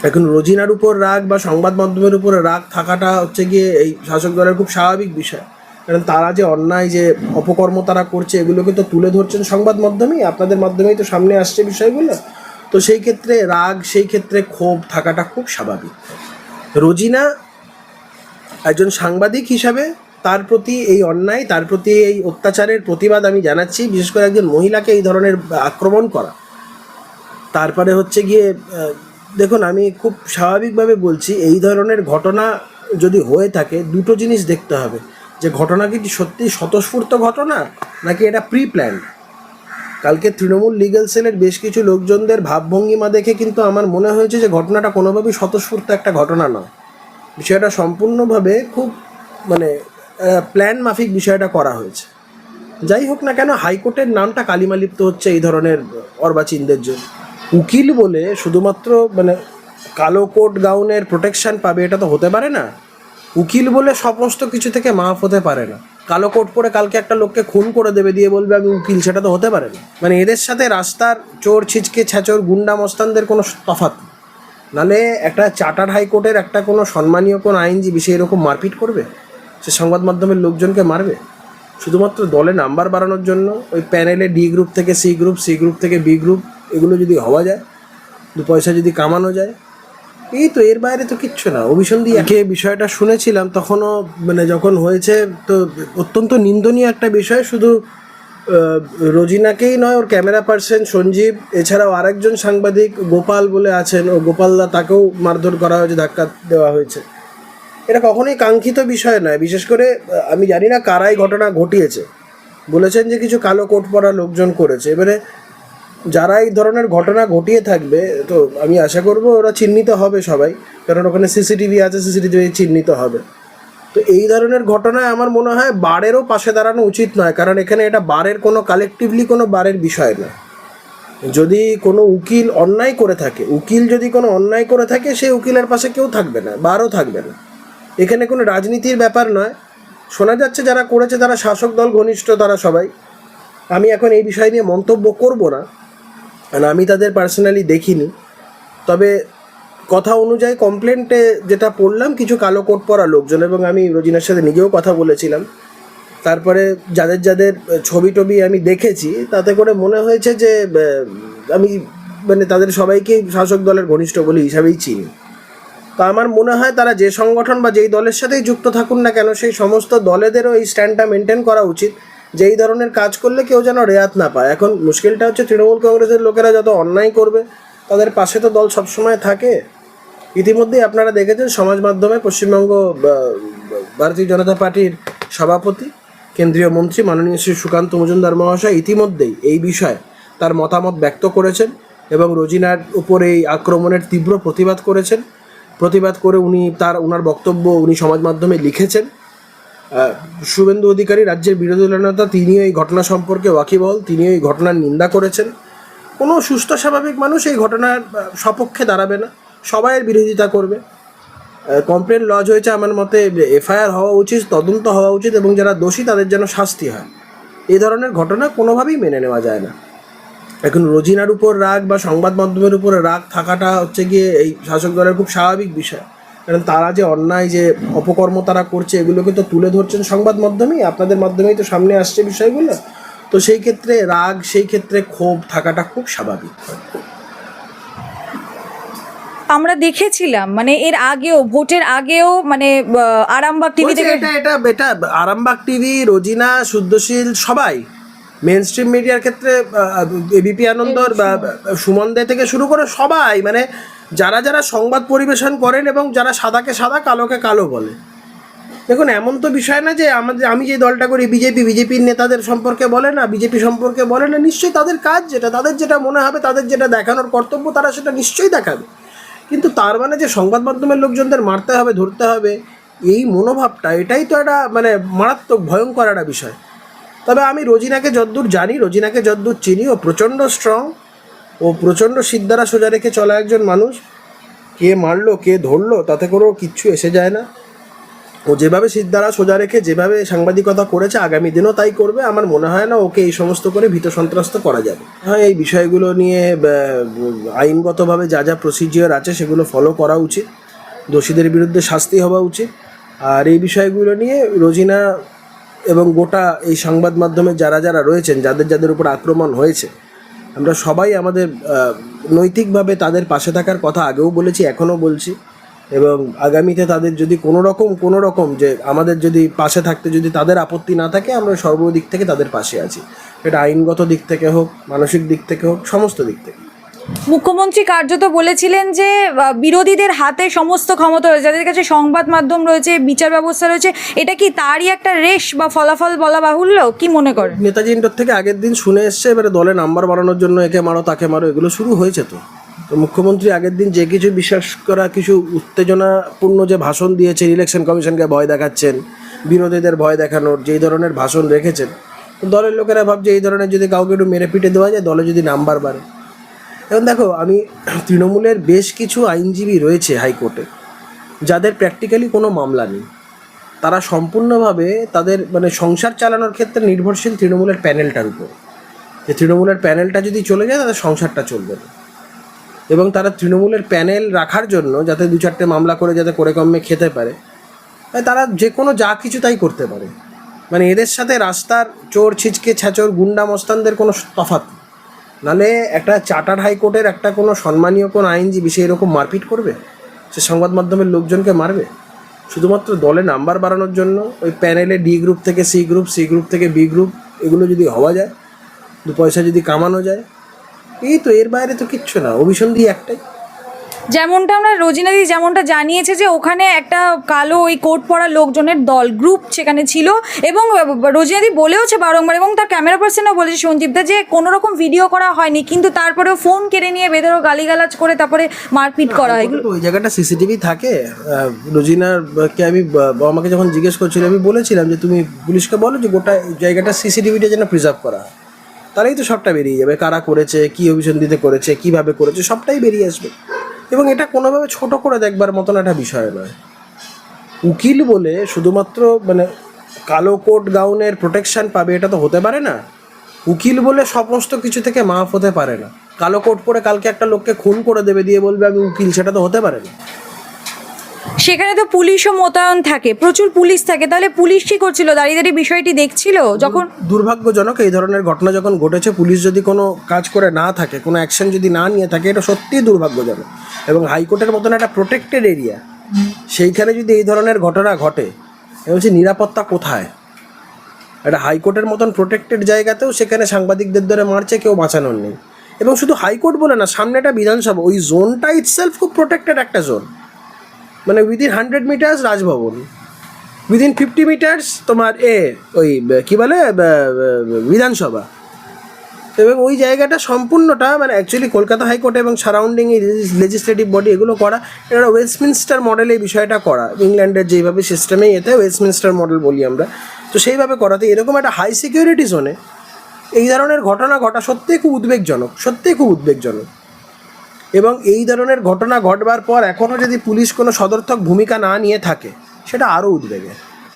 এখন রোজিনার উপর রাগ বা সংবাদ মাধ্যমের উপরে রাগ থাকাটা হচ্ছে গিয়ে এই শাসক দলের খুব স্বাভাবিক বিষয়, কারণ তারা যে অন্যায় যে অপকর্ম তারা করছে এগুলোকে তো তুলে ধরছেন সংবাদ মাধ্যমেই, আপনাদের মাধ্যমেই তো সামনে আসছে বিষয়গুলো। তো সেই ক্ষেত্রে রাগ, সেই ক্ষেত্রে ক্ষোভ থাকাটা খুব স্বাভাবিক। রোজিনা একজন সাংবাদিক হিসাবে তার প্রতি এই অন্যায়, তার প্রতি এই অত্যাচারের প্রতিবাদ আমি জানাচ্ছি। বিশেষ করে একজন মহিলাকে এই ধরনের আক্রমণ করা, তারপরে হচ্ছে গিয়ে দেখুন, আমি খুব স্বাভাবিকভাবে বলছি, এই ধরনের ঘটনা যদি হয়ে থাকে দুটো জিনিস দেখতে হবে, যে ঘটনা কি সত্যি স্বতঃস্ফূর্ত ঘটনা নাকি এটা প্রি প্ল্যান। কালকে তৃণমূল লিগ্যাল সেলের বেশ কিছু লোকজনদের ভাবভঙ্গিমা দেখে কিন্তু আমার মনে হয়েছে যে ঘটনাটা কোনোভাবেই স্বতঃস্ফূর্ত একটা ঘটনা নয়। বিষয়টা সম্পূর্ণভাবে খুব মানে প্ল্যান মাফিক বিষয়টা করা হয়েছে। যাই হোক না কেন, হাইকোর্টের নামটা কালিমালিপ্ত হচ্ছে এই ধরনের অর্বাচীনদের জন্য। উকিল বলে শুধুমাত্র মানে কালো কোট গাউনের প্রোটেকশন পাবে এটা তো হতে পারে না। উকিল বলে সমস্ত কিছু থেকে মাফ হতে পারে না। কালো কোট পরে কালকে একটা লোককে খুন করে দেবে দিয়ে বলবে আমি উকিল, সেটা তো হতে পারে না। মানে এদের সাথে রাস্তার চোর ছিচকে ছ্যাচোর গুন্ডা মস্তানদের কোনো তফাৎ, নাহলে একটা চার্টার্ড হাইকোর্টের একটা কোনো সম্মানীয় কোনো আইনজীবী সে এরকম মারপিট করবে? সে সংবাদ মাধ্যমের লোকজনকে মারবে শুধুমাত্র দলে নাম্বার বাড়ানোর জন্য? ওই প্যানেলে ডি গ্রুপ থেকে সি গ্রুপ, সি গ্রুপ থেকে বি গ্রুপ, এগুলো যদি হওয়া যায়, দু পয়সা যদি কামানো যায়, এই তো, এর বাইরে তো কিচ্ছু না। অভিসন্ধি একে বিষয়টা শুনেছিলাম তখনও, মানে যখন হয়েছে, তো অত্যন্ত নিন্দনীয় একটা বিষয়। শুধু রোজিনাকেই নয়, ওর ক্যামেরা পার্সন সঞ্জীব, এছাড়াও আরেকজন সাংবাদিক গোপাল বলে আছেন, ও গোপালদা, তাকেও মারধর করা হয়েছে, ধাক্কা দেওয়া হয়েছে। এটা কখনোই কাঙ্ক্ষিত বিষয় নয়। বিশেষ করে আমি জানি না কারাই ঘটনা ঘটিয়েছে, বলেছেন যে কিছু কালো কোট পরা লোকজন করেছে। এবারে যারা এই ধরনের ঘটনা ঘটিয়ে থাকবে, তো আমি আশা করব ওরা চিহ্নিত হবে সবাই, কারণ ওখানে সিসিটিভি আছে, সিসিটিভি চিহ্নিত হবে। তো এই ধরনের ঘটনায় আমার মনে হয় বারেরও পাশে দাঁড়ানো উচিত নয়, কারণ এখানে এটা বারের কোনো কালেকটিভলি কোনো বারের বিষয় না। যদি কোনো উকিল অন্যায় করে থাকে, উকিল যদি কোনো অন্যায় করে থাকে, সেই উকিলের পাশে কেউ থাকবে না, বারও থাকবে না। এখানে কোনো রাজনীতির ব্যাপার নয়। শোনা যাচ্ছে যারা করেছে তারা শাসক দল ঘনিষ্ঠ, তারা সবাই। আমি এখন এই বিষয় নিয়ে মন্তব্য করব না, কারণ আমি তাদের পার্সোনালি দেখিনি। তবে কথা অনুযায়ী কমপ্লেন্টে যেটা পড়লাম, কিছু কালো কোট পরা লোকজন, এবং আমি রোজিনার সাথে নিজেও কথা বলেছিলাম, তারপরে যাদের যাদের ছবি টবি আমি দেখেছি, তাতে করে মনে হয়েছে যে আমি মানে তাদের সবাইকেই শাসক দলের ঘনিষ্ঠ বলে হিসাবেই চিনি। তো আমার মনে হয় তারা যে সংগঠন বা যেই দলের সাথেই যুক্ত থাকুন না কেন, সেই সমস্ত দলেদেরও এই স্ট্যান্ডটা মেনটেন করা উচিত যে এই ধরনের কাজ করলে কেউ যেন রেয়াত না পায়। এখন মুশকিলটা হচ্ছে তৃণমূল কংগ্রেসের লোকেরা যত অন্যায় করবে তাদের পাশে তো দল সবসময় থাকে। ইতিমধ্যেই আপনারা দেখেছেন সমাজ মাধ্যমে পশ্চিমবঙ্গ ভারতীয় জনতা পার্টির সভাপতি, কেন্দ্রীয় মন্ত্রী মাননীয় শ্রী সুকান্ত মজুমদার মহাশয় ইতিমধ্যেই এই বিষয়ে তার মতামত ব্যক্ত করেছেন এবং রোজিনার উপর এই আক্রমণের তীব্র প্রতিবাদ করেছেন। প্রতিবাদ করে ওনার বক্তব্য উনি সমাজ মাধ্যমে লিখেছেন। শুভেন্দু অধিকারী, রাজ্যের বিরোধী দলের নেতা, তিনিও এই ঘটনা সম্পর্কে ওয়াকিবহল, তিনিও এই ঘটনার নিন্দা করেছেন। কোনো সুস্থ স্বাভাবিক মানুষ এই ঘটনার সপক্ষে দাঁড়াবে না, সবাইয়ের বিরোধিতা করবে। কমপ্লেন লজ হয়েছে, আমার মতে এফআইআর হওয়া উচিত, তদন্ত হওয়া উচিত, এবং যারা দোষী তাদের যেন শাস্তি হয়। এই ধরনের ঘটনা কোনোভাবেই মেনে নেওয়া যায় না। এখন রোজিনার উপর রাগ বা সংবাদ মাধ্যমের উপরে রাগ থাকাটা হচ্ছে গিয়ে এই শাসক দলের খুব স্বাভাবিক বিষয়, কারণ তারা যে অন্যায় যে অপকর্ম তারা করছে এগুলোকে তো তুলে ধরছেন সংবাদ মাধ্যমেই, আপনাদের মাধ্যমেই তো সামনে আসছে বিষয়গুলো। তো সেই ক্ষেত্রে রাগ, সেই ক্ষেত্রে ক্ষোভ থাকাটা খুব স্বাভাবিক। আমরা দেখেছিলাম মানে এর আগেও, ভোটের আগেও, মানে আরামবাগ টিভি থেকে এটা আরামবাগ টিভি, রোজিনা, শুদ্ধশীল, সবাই মেন স্ট্রিম মিডিয়ার ক্ষেত্রে এবিপি আনন্দর বা সুমন দে থেকে শুরু করে সবাই, মানে যারা যারা সংবাদ পরিবেশন করেন এবং যারা সাদাকে সাদা কালোকে কালো বলে। দেখুন, এমন তো বিষয় না যে আমি যে দলটা করি বিজেপির নেতাদের সম্পর্কে বলে না, বিজেপি সম্পর্কে বলে না। নিশ্চয়ই তাদের কাজ যেটা, তাদের যেটা মনে হবে, তাদের যেটা দেখানোর কর্তব্য, তারা সেটা নিশ্চয়ই দেখাবে। কিন্তু তার মানে যে সংবাদ মাধ্যমের লোকজনদের মারতে হবে, ধরতে হবে, এই মনোভাবটা, এটাই তো একটা মানে মারাত্মক ভয়ঙ্কর একটা বিষয়। তবে আমি রোজিনাকে যদ্দূর জানি, রোজিনাকে যদ্দূর চিনি, ও প্রচণ্ড স্ট্রং, ও প্রচণ্ড সিদ্ধারা সোজা রেখে চলা একজন মানুষ। কে মারলো কে ধরলো তাতে করেও কিচ্ছু এসে যায় না। ও ও যেভাবে সিদ্ধারা সোজা রেখে যেভাবে সাংবাদিকতা করেছে আগামী দিনও তাই করবে। আমার মনে হয় না ওকে এই সমস্ত করে ভীত সন্ত্রস্ত করা যাবে। হ্যাঁ, এই বিষয়গুলো নিয়ে আইনগতভাবে যা যা প্রসিজিওর আছে সেগুলো ফলো করা উচিত, দোষীদের বিরুদ্ধে শাস্তি হওয়া উচিত। আর এই বিষয়গুলো নিয়ে রোজিনা এবং গোটা এই সংবাদ মাধ্যমে যারা যারা রয়েছেন, যাদের যাদের উপর আক্রমণ হয়েছে, আমরা সবাই আমাদের নৈতিকভাবে তাদের পাশে থাকার কথা আগেও বলেছি, এখনও বলছি। এবং আগামীতে তাদের যদি কোনো রকম যে আমাদের যদি পাশে থাকতে যদি তাদের আপত্তি না থাকে, আমরা সর্বদিক থেকে তাদের পাশে আছি। এটা আইনগত দিক থেকে হোক, মানসিক দিক থেকে হোক, সমস্ত দিক থেকে। মুখ্যমন্ত্রী কার্যত বলেছিলেন যে বিরোধীদের হাতে সমস্ত ক্ষমতা রয়েছে, যাদের কাছে সংবাদ মাধ্যম রয়েছে, বিচার ব্যবস্থা রয়েছে। এটা কি তারই একটা রেশ বা ফলাফল বলা বাহুল্য? কি মনে করেন? নেতাজি ইন্ডোর থেকে আগের দিন শুনে এসছে, এবারে দলে নাম্বার বাড়ানোর জন্য একে মারো তাকে মারো, এগুলো শুরু হয়েছে। তো মুখ্যমন্ত্রী আগের দিন যে কিছু বিশ্বাস করা কিছু উত্তেজনাপূর্ণ যে ভাষণ দিয়েছেন, ইলেকশন কমিশনকে ভয় দেখাচ্ছেন, বিরোধীদের ভয় দেখানোর যেই ধরনের ভাষণ রেখেছেন, দলের লোকেরা ভাবছে এই ধরনের যদি কাউকে একটু মেরে পিটে দেওয়া যায়, দলে যদি নাম্বার বাড়ে। এখন দেখো, আমি তৃণমূলের বেশ কিছু আইনজীবী রয়েছে হাইকোর্টে, যাদের প্র্যাকটিক্যালি কোনো মামলা নেই। তারা সম্পূর্ণভাবে তাদের সংসার চালানোর ক্ষেত্রে নির্ভরশীল তৃণমূলের প্যানেলটার উপর। যে তৃণমূলের প্যানেলটা যদি চলে যায়, তাদের সংসারটা চলবে না। এবং তারা তৃণমূলের প্যানেল রাখার জন্য, যাতে 2-4টে মামলা করে যাতে করে কমে খেতে পারে, তারা যে কোনো যা কিছু তাই করতে পারে। এদের সাথে রাস্তার চোর ছিচকে ছ্যাচোর গুন্ডা মস্তানদের কোনো তফাৎ নেই। নাহলে একটা চার্টার্ড হাইকোর্টের একটা কোনো সম্মানীয় কোনো আইনজীবী সে এরকম মারপিট করবে? সে সংবাদ মাধ্যমের লোকজনকে মারবে শুধুমাত্র দলে নাম্বার বাড়ানোর জন্য? ওই প্যানেলে ডি গ্রুপ থেকে সি গ্রুপ, সি গ্রুপ থেকে বি গ্রুপ, এগুলো যদি হওয়া যায়, 2 পয়সা যদি কামানো যায়, এই তো, এর বাইরে তো কিচ্ছু না। অভিসন্ধি একটাই। যেমনটা আমরা রোজিনাদি যেমনটা জানিয়েছে যে ওখানে একটা কালো ওই কোট পরা লোকজনের দল গ্রুপ সেখানে ছিল, এবং রোজিনাদি বলেওছে বারংবার, এবং তার ক্যামেরা পার্সনও বলেছে সঞ্জীবদা, যে কোনো রকম ভিডিও করা হয়নি, কিন্তু তারপরেও ফোন কেড়ে নিয়ে বেদরও গালিগালাজ করে তারপরে মারপিট করা হয়। ওই জায়গাটা সিসিটিভি থাকে। রোজিনারকে আমি আমাকে যখন জিজ্ঞেস করছিল, আমি বলেছিলাম যে তুমি পুলিশকে বলো যে গোটা জায়গাটা সিসিটিভিটা যেন প্রিজার্ভ করা হয়, তাহলেই তো সবটা বেরিয়ে যাবে, কারা করেছে, কী অভিসন্ধিতে করেছে, কীভাবে করেছে, সবটাই বেরিয়ে আসবে। এবং এটা কোনোভাবে ছোট করে দেখবার মতন একটা বিষয় নয়। উকিল বলে শুধুমাত্র কালো কোট গাউনের প্রোটেকশন পাবে, এটা তো হতে পারে না। উকিল বলে সমস্ত কিছু থেকে মাফ হতে পারে না। কালো কোট পরে কালকে একটা লোককে খুন করে দেবে দিয়ে বলবে আমি উকিল, সেটা তো হতে পারে না। সেখানে তো পুলিশও মোতায়েন থাকে, প্রচুর পুলিশ থাকে। তাহলে পুলিশ কি করছিল? দাঁড়িয়ে দাঁড়িয়ে বিষয়টি দেখছিল যখন? দুর্ভাগ্যজনক, এই ধরনের ঘটনা যখন ঘটেছে, পুলিশ যদি কোনো কাজ করে না থাকে, কোনো অ্যাকশন যদি না নিয়ে থাকে, এটা সত্যিই দুর্ভাগ্যজনক। এবং হাইকোর্টের মতন একটা প্রোটেক্টেড এরিয়া, সেইখানে যদি এই ধরনের ঘটনা ঘটে, বলছি নিরাপত্তা কোথায়? একটা হাইকোর্টের মতন প্রোটেক্টেড জায়গাতেও সেখানে সাংবাদিকদের ধরে মারছে, কেউ বাঁচানোর নেই। এবং শুধু হাইকোর্ট বলে না, সামনে একটা বিধানসভা, ওই জোনটা ইটসেলফ খুব প্রোটেক্টেড একটা জোন। Within 100 metres Raj Bhavan, within 50 metres তোমার ওই কী বলে বিধানসভা। এবং ওই জায়গাটা সম্পূর্ণটা অ্যাকচুয়ালি কলকাতা হাইকোর্ট এবং সারাউন্ডিং এই লেজিসলেটিভ বডি এগুলো করা, এটা ওয়েস্টমিনস্টার মডেলে এই বিষয়টা করা। ইংল্যান্ডের যেইভাবে সিস্টেমেই এতে ওয়েস্টমিনস্টার মডেল বলি আমরা, তো সেইভাবে করাতে এরকম একটা হাই সিকিউরিটি জোনে এই ধরনের ঘটনা ঘটা সত্যিই খুব উদ্বেগজনক। এবং এই ধরনের ঘটনা ঘটবার পর এখনও যদি পুলিশ কোনো সদর্থক ভূমিকা না নিয়ে থাকে, সেটা আরও উদ্বেগের।